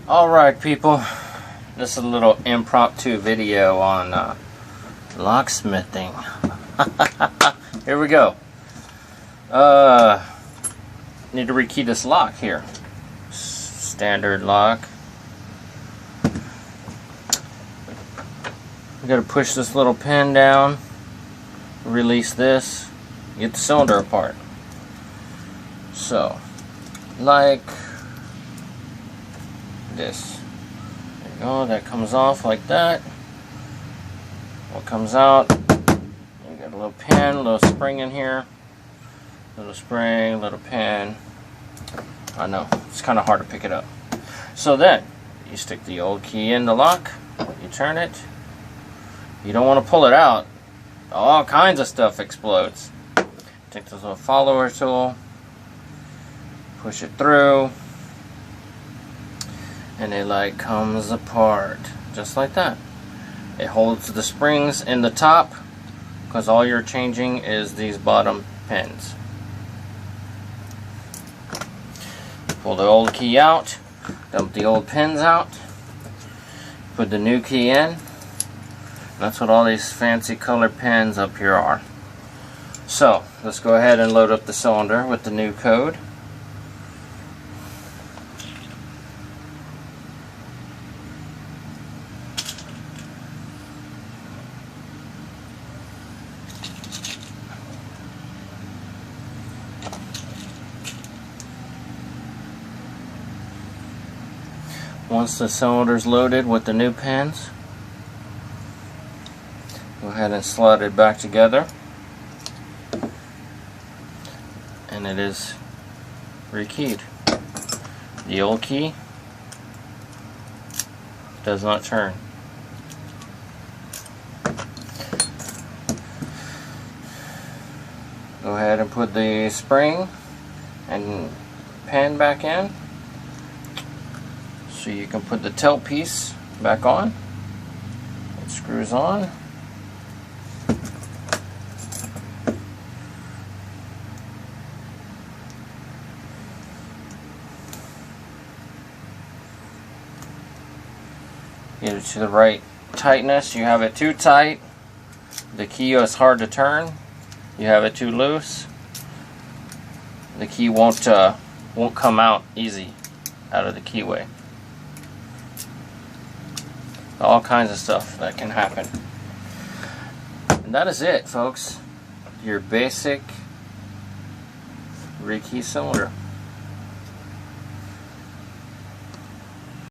Alright people, this is a little impromptu video on locksmithing. Here we go. Need to rekey this lock here. Standard lock. We gotta push this little pin down, release this, get the cylinder apart. So, like this. There you go, that comes off like that. What comes out, you got a little pin, a little spring in here. Little spring, little pin. I know, it's kind of hard to pick it up. So then, you stick the old key in the lock, you turn it. You don't want to pull it out. All kinds of stuff explodes. Take this little follower tool, push it through, and it like comes apart just like that. It holds the springs in the top because all you're changing is these bottom pins. Pull the old key out, dump the old pins out, put the new key in. That's what all these fancy color pins up here are. So let's go ahead and load up the cylinder with the new code. Once the cylinder is loaded with the new pins, go ahead and slide it back together, and it is rekeyed. The old key does not turn. Go ahead and put the spring and pin back in so you can put the tail piece back on. It screws on. Get it to the right tightness. You have it too tight, the key is hard to turn. You have it too loose, the key won't come out easy out of the keyway. All kinds of stuff that can happen. And that is it, folks. Your basic rekey cylinder.